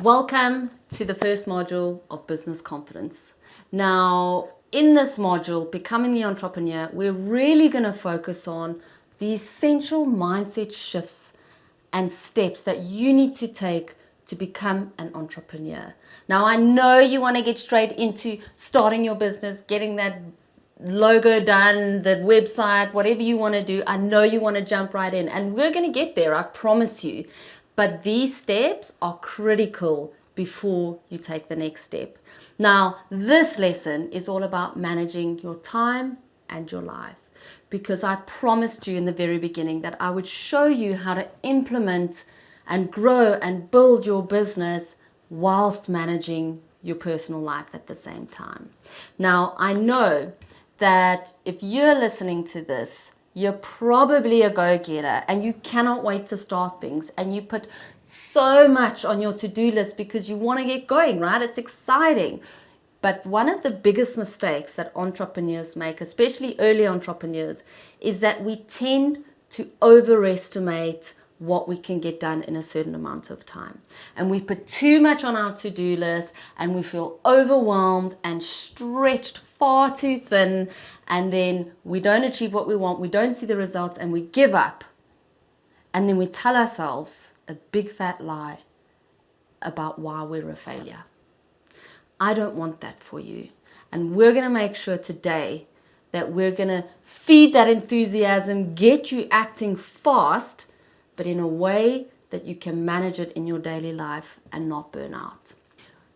Welcome to the first module of Business Confidence. Now, in this module, Becoming the Entrepreneur, we're really going to focus on the essential mindset shifts and steps that you need to take to become an entrepreneur. Now, I know you want to get straight into starting your business, getting that logo done, the website, whatever you want to do. I know you want to jump right in, and we're going to get there, I promise you. But these steps are critical before you take the next step. Now, this lesson is all about managing your time and your life, because I promised you in the very beginning that I would show you how to implement and grow and build your business whilst managing your personal life at the same time. Now, I know that if you're listening to this, you're probably a go-getter and you cannot wait to start things, and you put so much on your to-do list because you want to get going, right? It's exciting. But one of the biggest mistakes that entrepreneurs make, especially early entrepreneurs, is that we tend to overestimate what we can get done in a certain amount of time. And we put too much on our to-do list and we feel overwhelmed and stretched far too thin, and then we don't achieve what we want, we don't see the results, and we give up. And then we tell ourselves a big fat lie about why we're a failure. I don't want that for you. And we're going to make sure today that we're going to feed that enthusiasm, get you acting fast, but in a way that you can manage it in your daily life and not burn out.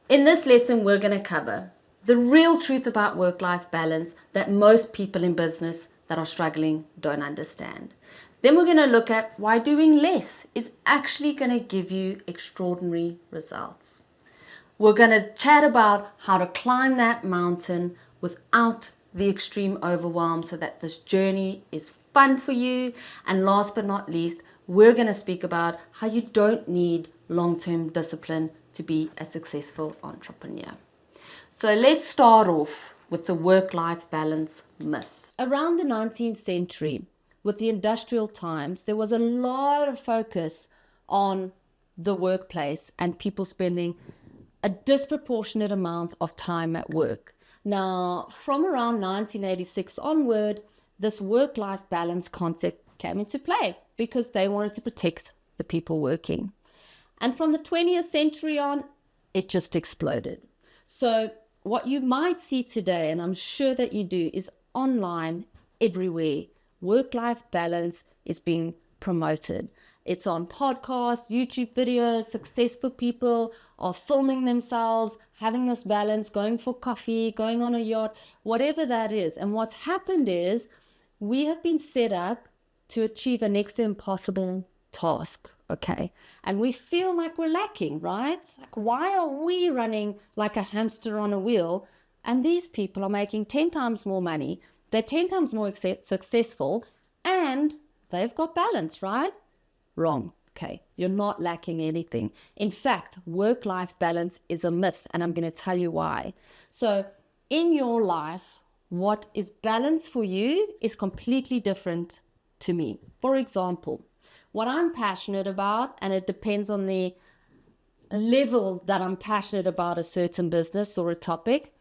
In this lesson, we're going to cover the real truth about work-life balance that most people in business that are struggling don't understand. Then we're going to look at why doing less is actually going to give you extraordinary results. We're going to chat about how to climb that mountain without the extreme overwhelm so that this journey is fun for you. And last but not least, we're going to speak about how you don't need long-term discipline to be a successful entrepreneur. So let's start off with the work-life balance myth. Around the 19th century, with the industrial times, there was a lot of focus on the workplace and people spending a disproportionate amount of time at work. Now, from around 1986 onward, this work-life balance concept came into play because they wanted to protect the people working. And from the 20th century on, it just exploded. So what you might see today, and I'm sure that you do, is online everywhere. Work-life balance is being promoted. It's on podcasts, YouTube videos. Successful people are filming themselves, having this balance, going for coffee, going on a yacht, whatever that is. And what's happened is we have been set up to achieve a next to impossible task, okay? And we feel like we're lacking, right? Like, why are we running like a hamster on a wheel? And these people are making 10 times more money. They're 10 times more successful, and they've got balance, right? Wrong. Okay, you're not lacking anything. In fact, work-life balance is a myth, and I'm going to tell you why. So in your life, what is balance for you is completely different to me. For example, what I'm passionate about, and it depends on the level that I'm passionate about a certain business or a topic,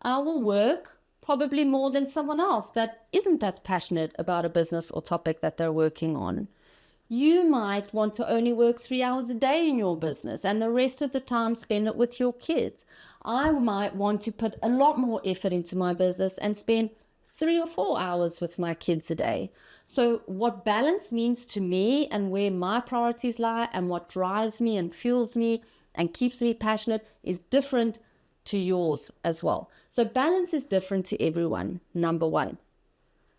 I will work probably more than someone else that isn't as passionate about a business or topic that they're working on. You might want to only work 3 hours a day in your business and the rest of the time spend it with your kids. I might want to put a lot more effort into my business and spend 3 or 4 hours with my kids a day. So what balance means to me and where my priorities lie and what drives me and fuels me and keeps me passionate is different to yours as well. So balance is different to everyone, number one.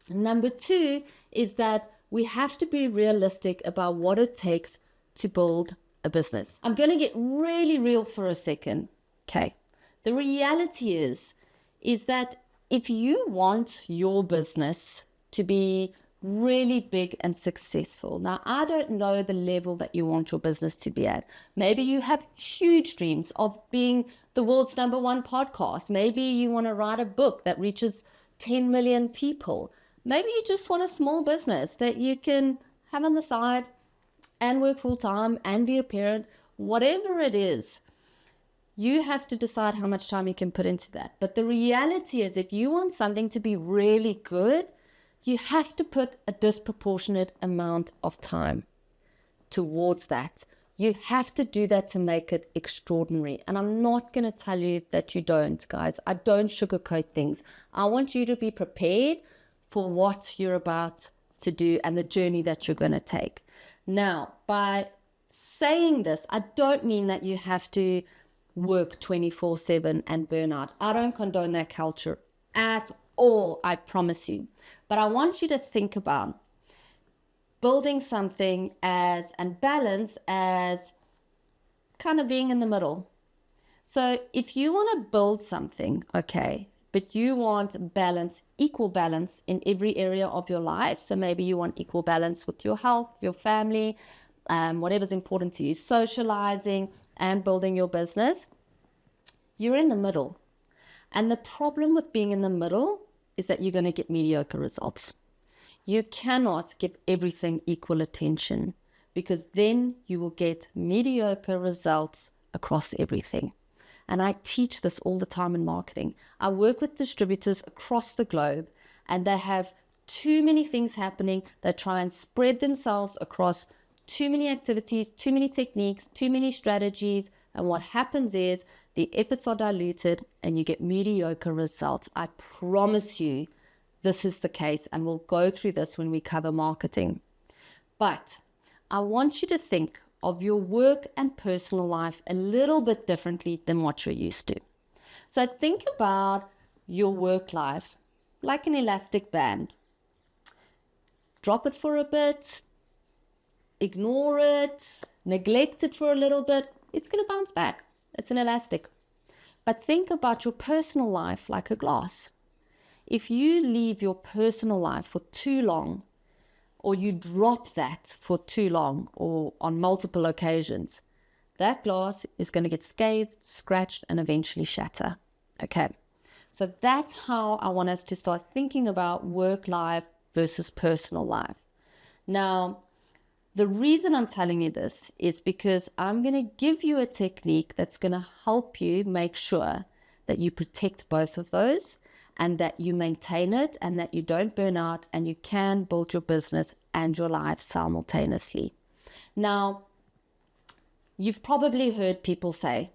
Number two is that we have to be realistic about what it takes to build a business. I'm going to get really real for a second. Okay. The reality is that if you want your business to be really big and successful, now I don't know the level that you want your business to be at. Maybe you have huge dreams of being the world's #1 podcast. Maybe you want to write a book that reaches 10 million people. Maybe you just want a small business that you can have on the side and work full time and be a parent. whatever it is, you have to decide how much time you can put into that. But the reality is, if you want something to be really good, you have to put a disproportionate amount of time towards that. You have to do that to make it extraordinary. And I'm not going to tell you that you don't, guys. I don't sugarcoat things. I want you to be prepared for what you're about to do and the journey that you're going to take. Now, by saying this, I don't mean that you have to work 24/7 and burn out. I don't condone that culture at all, I promise you. But I want you to think about building something and balance as kind of being in the middle. So if you want to build something, okay, but you want balance, equal balance in every area of your life. So maybe you want equal balance with your health, your family, whatever's important to you, socializing and building your business. You're in the middle. And the problem with being in the middle is that you're going to get mediocre results. You cannot give everything equal attention, because then you will get mediocre results across everything. And I teach this all the time in marketing. I work with distributors across the globe, and they have too many things happening. They try and spread themselves across too many activities, too many techniques, too many strategies. And what happens is the efforts are diluted and you get mediocre results. I promise you this is the case, and we'll go through this when we cover marketing. But I want you to think of your work and personal life a little bit differently than what you're used to. So think about your work life like an elastic band. Drop it for a bit, ignore it, neglect it for a little bit, it's going to bounce back. It's an elastic. But think about your personal life like a glass. If you leave your personal life for too long, or you drop that for too long or on multiple occasions, that glass is going to get scathed, scratched, and eventually shatter. Okay, so that's how I want us to start thinking about work life versus personal life. Now, the reason I'm telling you this is because I'm going to give you a technique that's going to help you make sure that you protect both of those, and that you maintain it, and that you don't burn out, and you can build your business and your life simultaneously. Now, you've probably heard people say,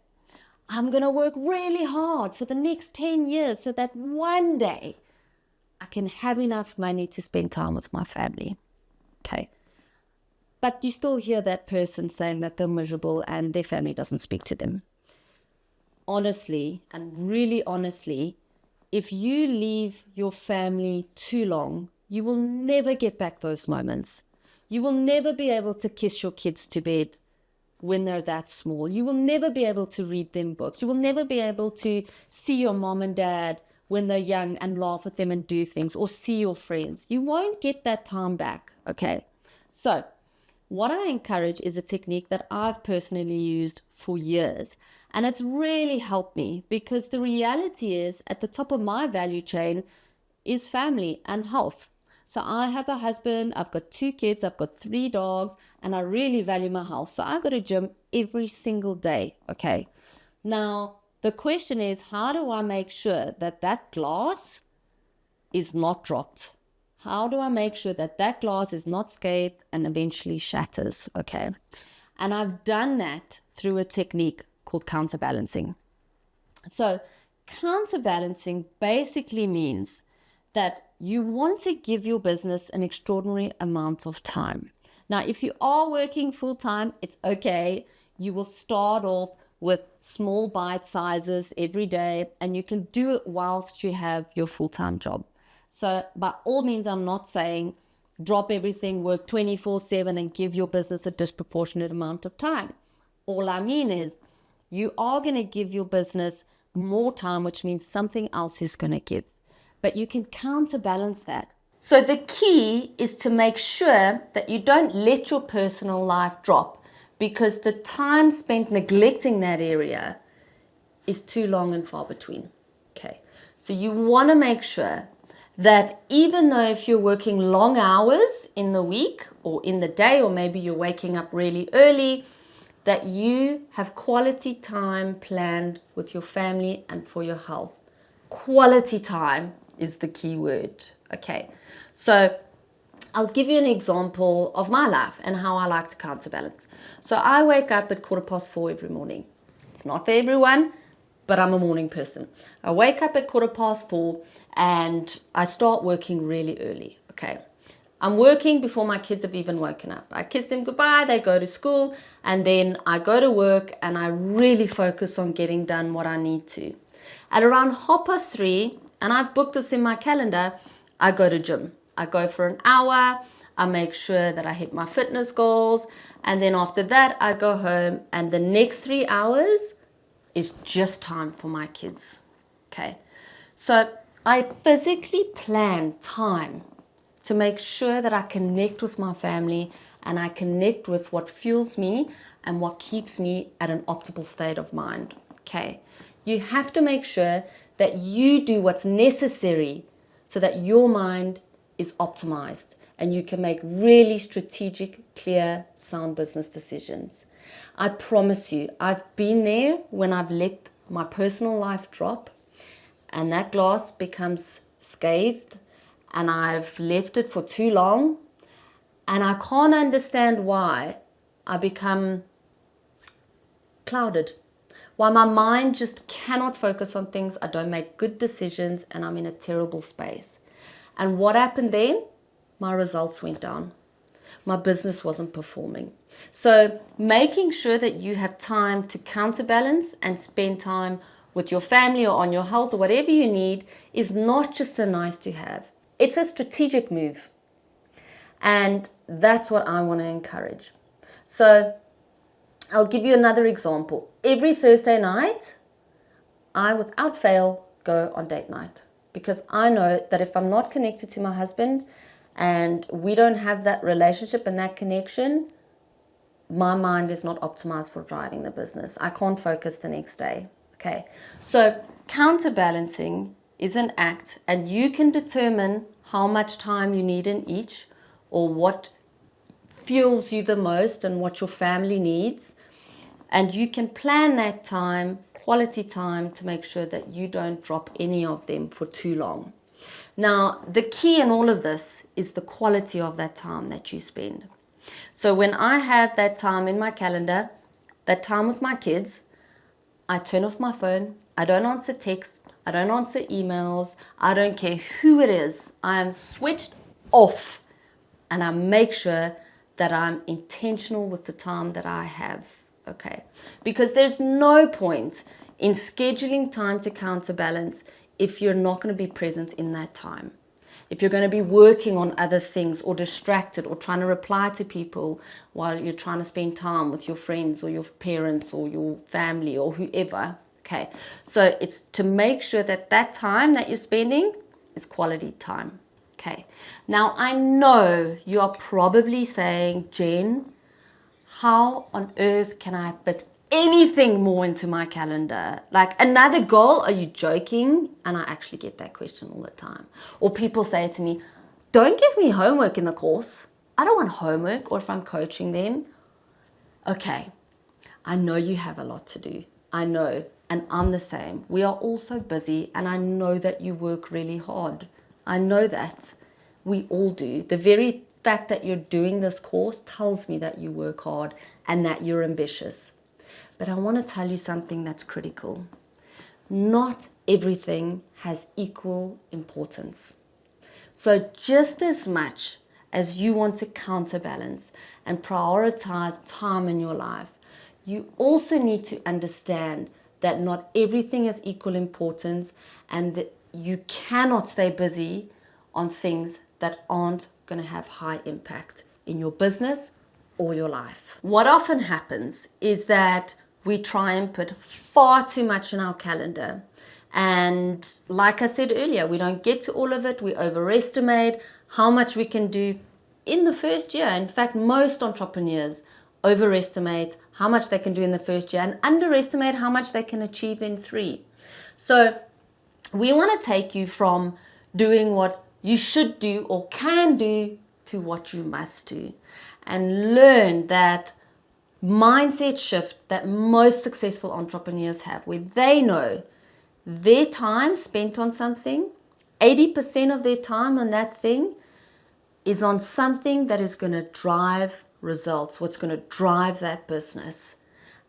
I'm going to work really hard for the next 10 years so that one day I can have enough money to spend time with my family. Okay. But you still hear that person saying that they're miserable and their family doesn't speak to them. Honestly, and really honestly, if you leave your family too long, you will never get back those moments. You will never be able to kiss your kids to bed when they're that small. You will never be able to read them books. You will never be able to see your mom and dad when they're young and laugh with them and do things, or see your friends. You won't get that time back, okay? So what I encourage is a technique that I've personally used for years. And it's really helped me, because the reality is at the top of my value chain is family and health. So I have a husband, I've got 2 kids, I've got 3 dogs, and I really value my health. So I go to gym every single day, okay? Now, the question is, how do I make sure that that glass is not dropped? How do I make sure that that glass is not scathed and eventually shatters, okay? And I've done that through a technique called counterbalancing. So counterbalancing basically means that you want to give your business an extraordinary amount of time. Now, if you are working full-time, it's okay. You will start off with small bite sizes every day, and you can do it whilst you have your full-time job. So by all means, I'm not saying drop everything, work 24/7 and give your business a disproportionate amount of time. All I mean is you are going to give your business more time, which means something else is going to give. But you can counterbalance that. So the key is to make sure that you don't let your personal life drop, because the time spent neglecting that area is too long and far between. Okay, so you want to make sure that even though if you're working long hours in the week or in the day, or maybe you're waking up really early, that you have quality time planned with your family and for your health. Quality time is the key word. Okay, so I'll give you an example of my life and how I like to counterbalance. So I wake up at 4:15 every morning. It's not for everyone, but I'm a morning person. I wake up at 4:15 and I start working really early. Okay, I'm working before my kids have even woken up. I kiss them goodbye, they go to school, and then I go to work and I really focus on getting done what I need to. At around 3:30, and I've booked this in my calendar, I go to gym. I go for an hour, I make sure that I hit my fitness goals, and then after that I go home, and the next 3 hours is just time for my kids. Okay, so I physically plan time to make sure that I connect with my family and I connect with what fuels me and what keeps me at an optimal state of mind. Okay, you have to make sure that you do what's necessary so that your mind is optimized and you can make really strategic, clear, sound business decisions. I promise you, I've been there when I've let my personal life drop and that glass becomes scathed and I've left it for too long and I can't understand why I become clouded. Why my mind just cannot focus on things, I don't make good decisions and I'm in a terrible space. And what happened then? My results went down. My business wasn't performing. So making sure that you have time to counterbalance and spend time with your family or on your health or whatever you need is not just a nice to have. It's a strategic move. And that's what I want to encourage. So I'll give you another example. Every Thursday night, I without fail go on date night. Because I know that if I'm not connected to my husband and we don't have that relationship and that connection, my mind is not optimized for driving the business. I can't focus the next day. Okay, so counterbalancing is an act and you can determine how much time you need in each or what fuels you the most and what your family needs. And you can plan that time, quality time, to make sure that you don't drop any of them for too long. Now, the key in all of this is the quality of that time that you spend. So when I have that time in my calendar, that time with my kids, I turn off my phone, I don't answer texts, I don't answer emails, I don't care who it is. I am switched off and I make sure that I'm intentional with the time that I have. Okay, because there's no point in scheduling time to counterbalance if you're not going to be present in that time. If you're going to be working on other things or distracted or trying to reply to people while you're trying to spend time with your friends or your parents or your family or whoever. Okay, so it's to make sure that that time that you're spending is quality time. Okay, now I know you are probably saying, Jen, how on earth can I fit anything more into my calendar? Like another goal? Are you joking? And I actually get that question all the time. Or people say to me, don't give me homework in the course. I don't want homework, or if I'm coaching them. Okay, I know you have a lot to do. I know, and I'm the same. We are all so busy, and I know that you work really hard. I know that. We all do. The very fact that you're doing this course tells me that you work hard and that you're ambitious. But I want to tell you something that's critical. Not everything has equal importance. So just as much as you want to counterbalance and prioritize time in your life, you also need to understand that not everything has equal importance and that you cannot stay busy on things that aren't going to have high impact in your business or your life. What often happens is that we try and put far too much in our calendar. And like I said earlier, we don't get to all of it. We overestimate how much we can do in the first year. In fact, most entrepreneurs overestimate how much they can do in the first year and underestimate how much they can achieve in 3. So we want to take you from doing what you should do or can do to what you must do, and learn that mindset shift that most successful entrepreneurs have, where they know their time spent on something, 80% of their time on that thing is on something that is going to drive results, what's going to drive that business.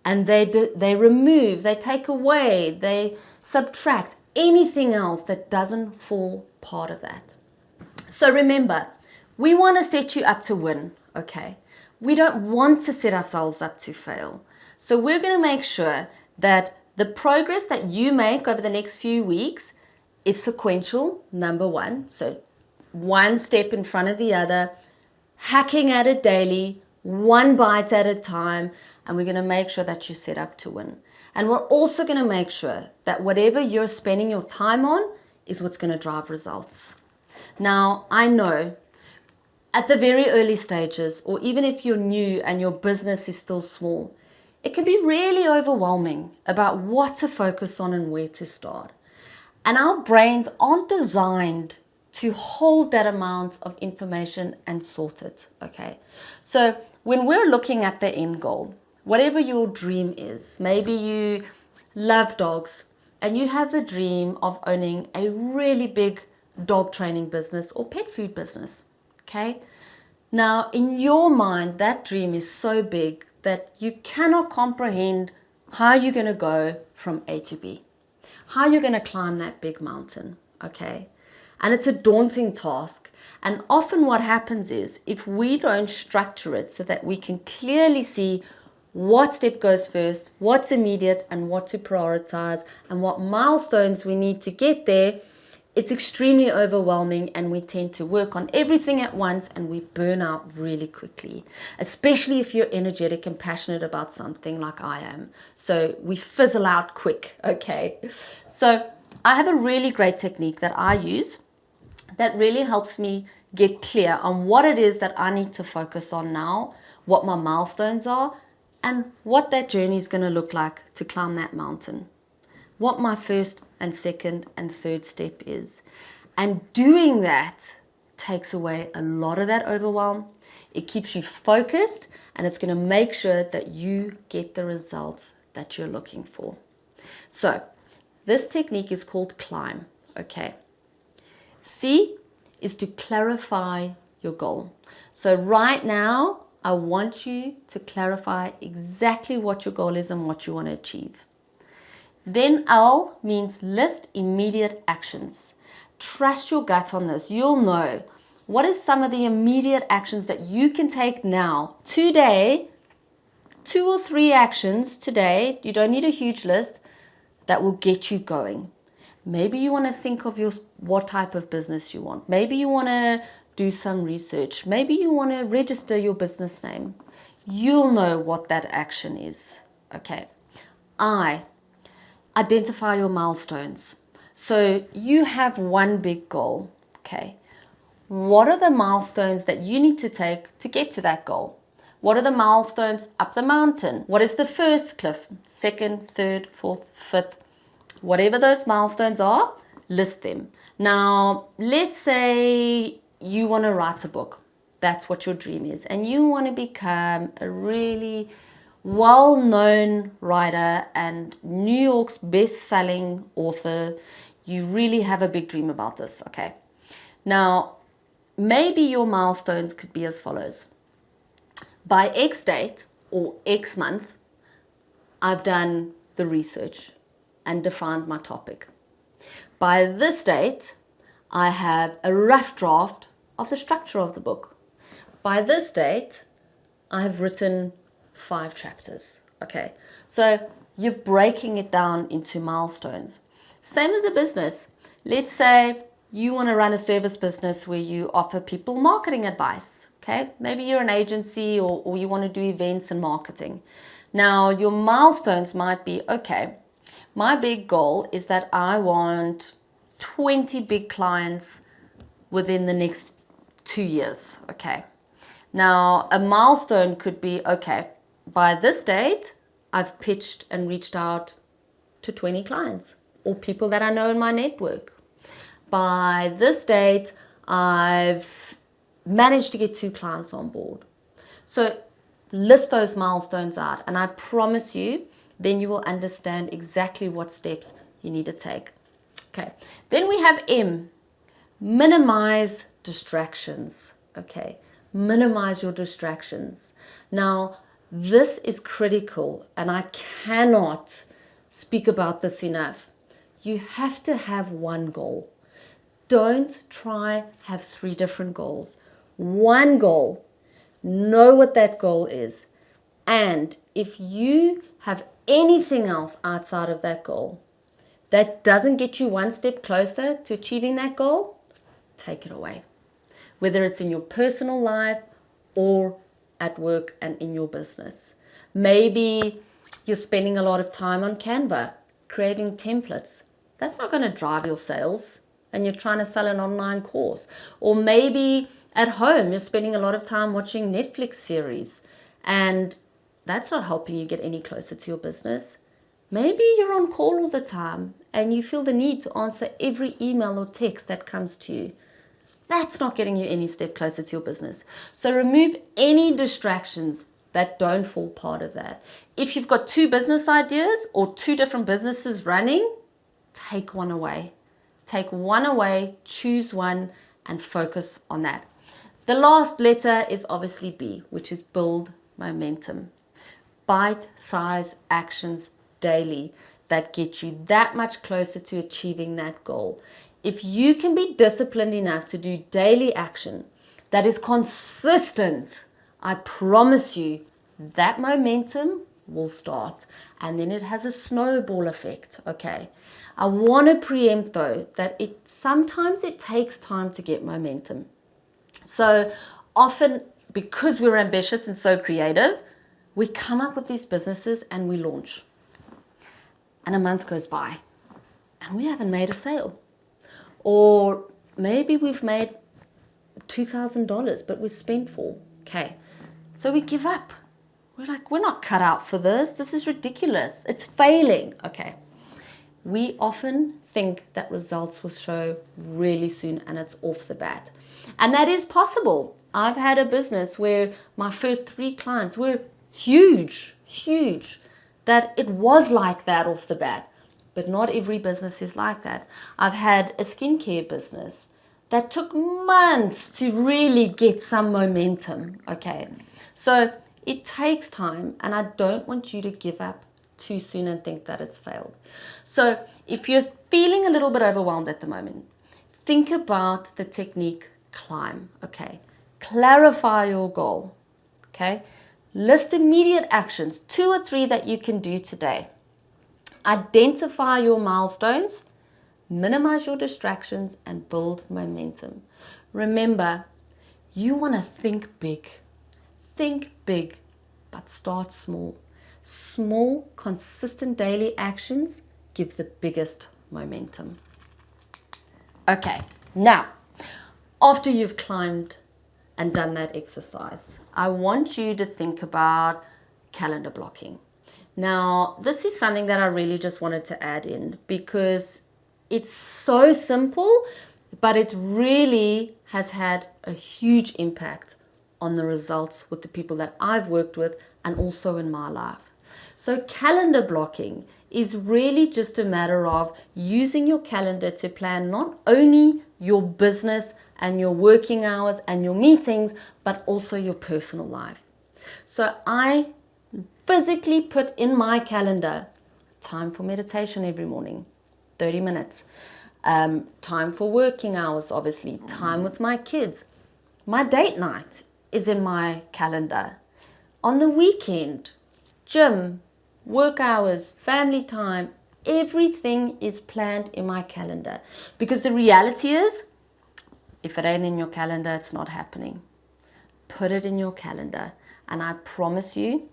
And they remove, they take away, they subtract anything else that doesn't fall part of that. So remember, we want to set you up to win, okay? We don't want to set ourselves up to fail. So we're going to make sure that the progress that you make over the next few weeks is sequential, number one. So one step in front of the other, hacking at it daily, one bite at a time, and we're going to make sure that you're set up to win. And we're also going to make sure that whatever you're spending your time on is what's going to drive results. Now, I know at the very early stages, or even if you're new and your business is still small, it can be really overwhelming about what to focus on and where to start. And our brains aren't designed to hold that amount of information and sort it, okay? So when we're looking at the end goal, whatever your dream is, maybe you love dogs and you have a dream of owning a really big dog training business or pet food business, okay? Now, in your mind, that dream is so big that you cannot comprehend how you're going to go from A to B, how you're going to climb that big mountain, okay? And it's a daunting task. And often what happens is, if we don't structure it so that we can clearly see what step goes first, what's immediate, and what to prioritize, and what milestones we need to get there, it's extremely overwhelming, and we tend to work on everything at once and we burn out really quickly, especially if you're energetic and passionate about something like I am. So we fizzle out quick, okay? So I have a really great technique that I use that really helps me get clear on what it is that I need to focus on now, what my milestones are, and what that journey is going to look like to climb that mountain. What my first and second and third step is. And doing that takes away a lot of that overwhelm. It keeps you focused, and it's going to make sure that you get the results that you're looking for. So this technique is called CLIMB, okay? C is to clarify your goal. So right now, I want you to clarify exactly what your goal is and what you want to achieve. Then L means list immediate actions. Trust your gut on this. You'll know what is some of the immediate actions that you can take now, today, 2 or 3 actions today. You don't need a huge list that will get you going. Maybe you want to think of what type of business you want. Maybe you want to do some research. Maybe you want to register your business name. You'll know what that action is. Okay. Identify your milestones. So you have one big goal. Okay. What are the milestones that you need to take to get to that goal? What are the milestones up the mountain? What is the first cliff? Second, third, fourth, fifth? Whatever those milestones are, list them. Now, let's say you want to write a book. That's what your dream is. And you want to become a really well-known writer and New York's best-selling author. You really have a big dream about this, okay? Now, maybe your milestones could be as follows. By X date or X month, I've done the research and defined my topic. By this date, I have a rough draft of the structure of the book. By this date, I have written 5 chapters. Okay, so you're breaking it down into milestones. Same as a business. Let's say you want to run a service business where you offer people marketing advice. Okay, maybe you're an agency or you want to do events and marketing. Now, your milestones might be, okay, my big goal is that I want 20 big clients within the next 2 years. Okay. Now, a milestone could be, okay, by this date, I've pitched and reached out to 20 clients or people that I know in my network. By this date, I've managed to get 2 clients on board. So list those milestones out, and I promise you, then you will understand exactly what steps you need to take. Okay, then we have M, minimize distractions. Okay, minimize your distractions. Now, this is critical, and I cannot speak about this enough. You have to have one goal. Don't try have 3 different goals. One goal. Know what that goal is. And if you have anything else outside of that goal that doesn't get you one step closer to achieving that goal, take it away. Whether it's in your personal life or at work and in your business. Maybe you're spending a lot of time on Canva, creating templates. That's not going to drive your sales, and you're trying to sell an online course. Or maybe at home, you're spending a lot of time watching Netflix series, and that's not helping you get any closer to your business. Maybe you're on call all the time and you feel the need to answer every email or text that comes to you. That's not getting you any step closer to your business. So remove any distractions that don't fall part of that. If you've got 2 business ideas or 2 different businesses running, take one away. Take one away, choose one, and focus on that. The last letter is obviously B, which is build momentum. Bite-sized actions daily that get you that much closer to achieving that goal. If you can be disciplined enough to do daily action that is consistent, I promise you that momentum will start, and then it has a snowball effect. Okay, I want to preempt though that sometimes it takes time to get momentum. So often, because we're ambitious and so creative, we come up with these businesses and we launch. And a month goes by and we haven't made a sale. Or maybe we've made $2,000, but we've spent $4,000. Okay, so we give up. We're like, we're not cut out for this. This is ridiculous. It's failing. Okay. We often think that results will show really soon and it's off the bat. And that is possible. I've had a business where my first 3 clients were huge, that it was like that off the bat. But not every business is like that. I've had a skincare business that took months to really get some momentum. Okay. So it takes time, and I don't want you to give up too soon and think that it's failed. So if you're feeling a little bit overwhelmed at the moment, think about the technique CLIMB. Okay. Clarify your goal. Okay. List immediate actions, 2 or 3 that you can do today. Identify your milestones, minimize your distractions, and build momentum. Remember, you want to think big. Think big, but start small. Small, consistent daily actions give the biggest momentum. Okay, now, after you've climbed and done that exercise, I want you to think about calendar blocking. Now, this is something that I really just wanted to add in because it's so simple, but it really has had a huge impact on the results with the people that I've worked with and also in my life. So calendar blocking is really just a matter of using your calendar to plan not only your business and your working hours and your meetings, but also your personal life. So I physically put in my calendar time for meditation every morning, 30 minutes. Time for working hours, obviously. Time with my kids. My date night is in my calendar. On the weekend, gym, work hours, family time, everything is planned in my calendar. Because the reality is, if it ain't in your calendar, it's not happening. Put it in your calendar. And I promise you,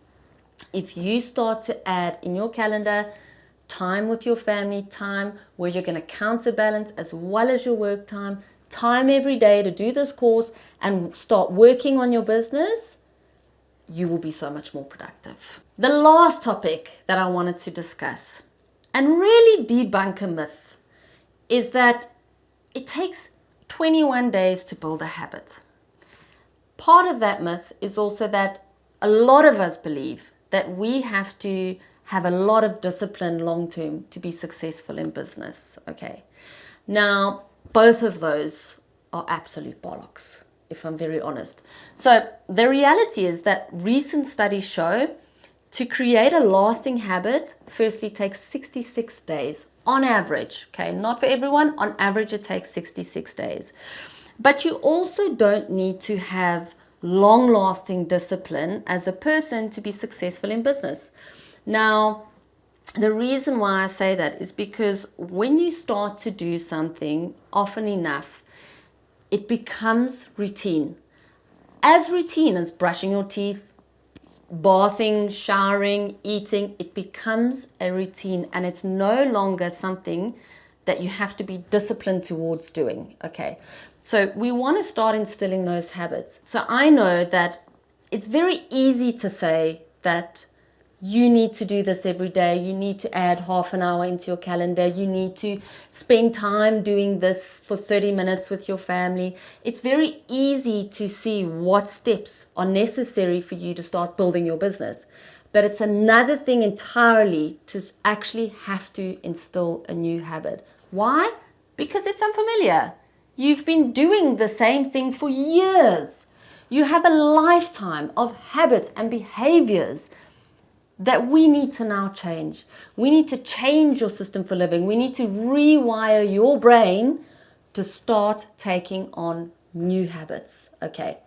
if you start to add in your calendar time with your family, time where you're going to counterbalance as well as your work time, time every day to do this course and start working on your business, you will be so much more productive. The last topic that I wanted to discuss and really debunk a myth is that it takes 21 days to build a habit. Part of that myth is also that a lot of us believe that we have to have a lot of discipline long term to be successful in business. Okay. Now, both of those are absolute bollocks, if I'm very honest. So the reality is that recent studies show to create a lasting habit, firstly, takes 66 days on average. Okay, not for everyone. On average, it takes 66 days. But you also don't need to have long-lasting discipline as a person to be successful in business. Now, the reason why I say that is because when you start to do something often enough, it becomes routine. As routine as brushing your teeth, bathing, showering, eating, it becomes a routine, and it's no longer something that you have to be disciplined towards doing. Okay, so we want to start instilling those habits. So I know that it's very easy to say that you need to do this every day. You need to add half an hour into your calendar. You need to spend time doing this for 30 minutes with your family. It's very easy to see what steps are necessary for you to start building your business. But it's another thing entirely to actually have to instill a new habit. Why? Because it's unfamiliar. You've been doing the same thing for years. You have a lifetime of habits and behaviors that we need to now change. We need to change your system for living. We need to rewire your brain to start taking on new habits, okay?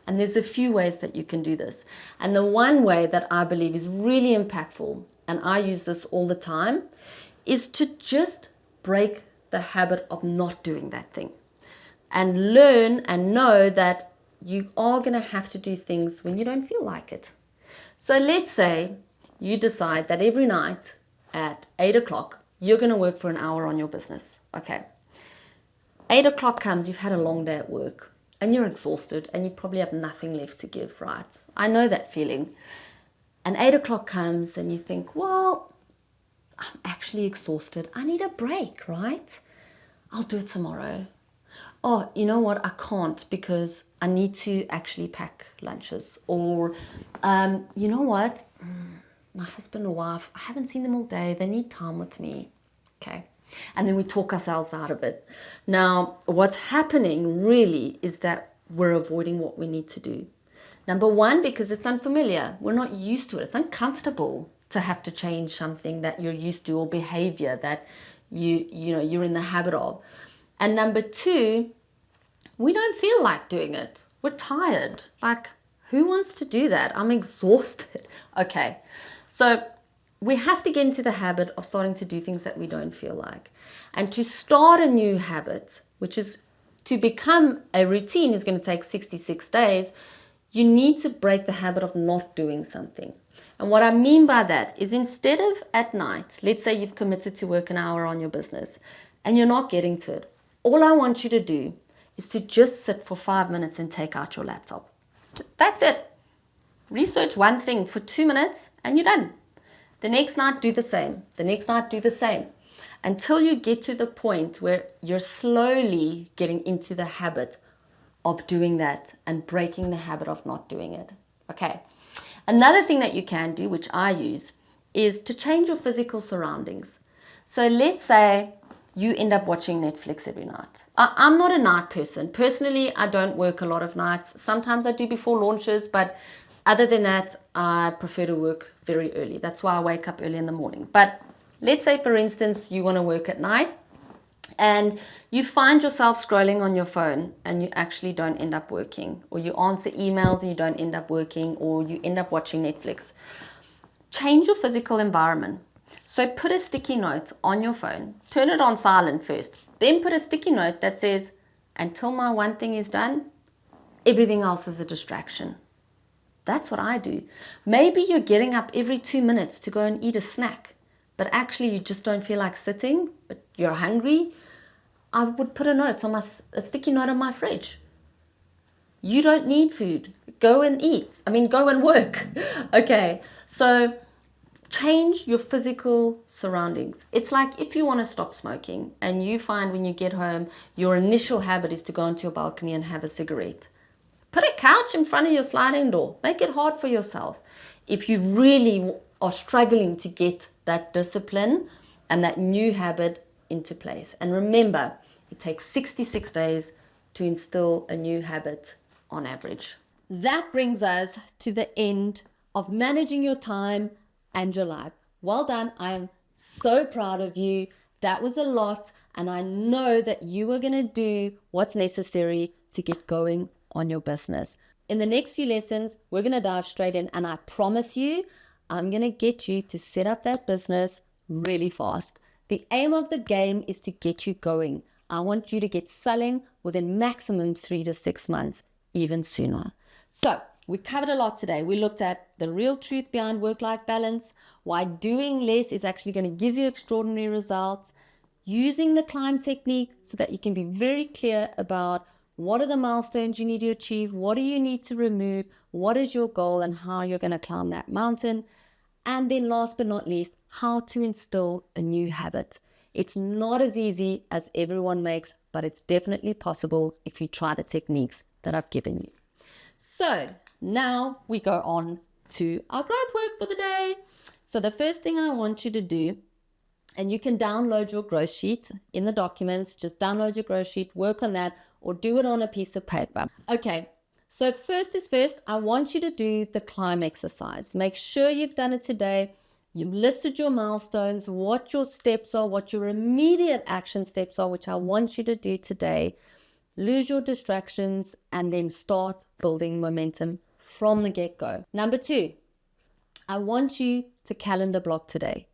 And there's a few ways that you can do this. And the one way that I believe is really impactful, and I use this all the time, is to just break the habit of not doing that thing. And learn and know that you are going to have to do things when you don't feel like it. So let's say you decide that every night at 8 o'clock, you're going to work for an hour on your business. Okay. 8 o'clock comes, you've had a long day at work and you're exhausted and you probably have nothing left to give, right? I know that feeling. And 8 o'clock comes and you think, well, I'm actually exhausted. I need a break, right? I'll do it tomorrow. Oh, you know what? I can't because I need to actually pack lunches. Or, you know what? My husband or wife, I haven't seen them all day. They need time with me. Okay. And then we talk ourselves out of it. Now, what's happening really is that we're avoiding what we need to do. Number one, because it's unfamiliar. We're not used to it. It's uncomfortable to have to change something that you're used to or behavior that you're in the habit of. And number two, we don't feel like doing it. We're tired. Like, who wants to do that? I'm exhausted. Okay. So we have to get into the habit of starting to do things that we don't feel like. And to start a new habit, which is to become a routine, is going to take 66 days. You need to break the habit of not doing something. And what I mean by that is instead of at night, let's say you've committed to work an hour on your business and you're not getting to it. All I want you to do is to just sit for 5 minutes and take out your laptop. That's it. Research one thing for 2 minutes and you're done. The next night, do the same. The next night, do the same. Until you get to the point where you're slowly getting into the habit of doing that and breaking the habit of not doing it. Okay. Another thing that you can do, which I use, is to change your physical surroundings. So let's say you end up watching Netflix every night. I'm not a night person. Personally, I don't work a lot of nights. Sometimes I do before launches, but other than that, I prefer to work very early. That's why I wake up early in the morning. But let's say, for instance, you want to work at night and you find yourself scrolling on your phone and you actually don't end up working, or you answer emails and you don't end up working, or you end up watching Netflix. Change your physical environment. So put a sticky note on your phone, turn it on silent first, then put a sticky note that says, until my one thing is done, everything else is a distraction. That's what I do. Maybe you're getting up every 2 minutes to go and eat a snack, but actually you just don't feel like sitting, but you're hungry. I would put a sticky note on my fridge. You don't need food. Go and eat. Go and work. Okay, so change your physical surroundings. It's like if you want to stop smoking and you find when you get home, your initial habit is to go onto your balcony and have a cigarette. Put a couch in front of your sliding door. Make it hard for yourself. If you really are struggling to get that discipline and that new habit into place. And remember, it takes 66 days to instill a new habit on average. That brings us to the end of managing your time and your life. Well done. I am so proud of you. That was a lot. And I know that you are going to do what's necessary to get going on your business. In the next few lessons, we're going to dive straight in. And I promise you, I'm going to get you to set up that business really fast. The aim of the game is to get you going. I want you to get selling within maximum 3 to 6 months, even sooner. So we covered a lot today. We looked at the real truth behind work-life balance, why doing less is actually going to give you extraordinary results, using the climb technique so that you can be very clear about what are the milestones you need to achieve, what do you need to remove, what is your goal, and how you're going to climb that mountain. And then last but not least, how to instill a new habit. It's not as easy as everyone makes, but it's definitely possible if you try the techniques that I've given you. So now we go on to our growth work for the day. So the first thing I want you to do, and you can download your growth sheet in the documents, just download your growth sheet, work on that, or do it on a piece of paper. Okay, so first is first, I want you to do the climb exercise. Make sure you've done it today. You've listed your milestones, what your steps are, what your immediate action steps are, which I want you to do today. Lose your distractions and then start building momentum from the get-go. Number 2, I want you to calendar block today.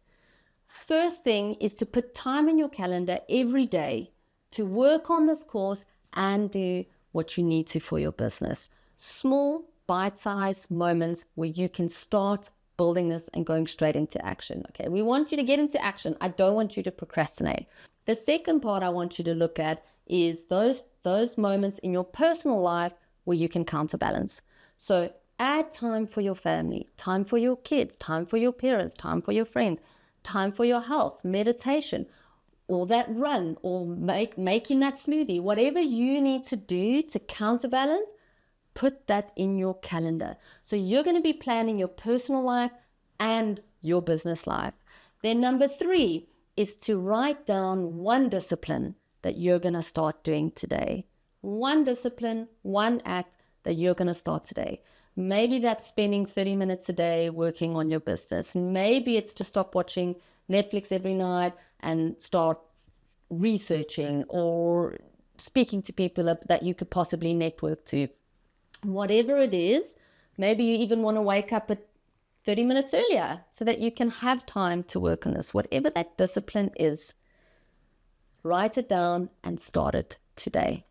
First thing is to put time in your calendar every day to work on this course and do what you need to for your business. Small, bite-sized moments where you can start building this and going straight into action. Okay, we want you to get into action. I don't want you to procrastinate. The second part I want you to look at is those moments in your personal life where you can counterbalance. So add time for your family, time for your kids, time for your parents, time for your friends, time for your health, meditation, or that run, or making that smoothie. Whatever you need to do to counterbalance, put that in your calendar. So you're going to be planning your personal life and your business life. Then number 3 is to write down one discipline that you're going to start doing today. One discipline, one act that you're going to start today. Maybe that's spending 30 minutes a day working on your business. Maybe it's to stop watching Netflix every night and start researching or speaking to people that you could possibly network to. Whatever it is, maybe you even want to wake up at 30 minutes earlier so that you can have time to work on this. Whatever that discipline is, write it down and start it today.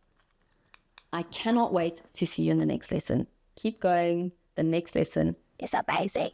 I cannot wait to see you in the next lesson. Keep going. The next lesson is amazing.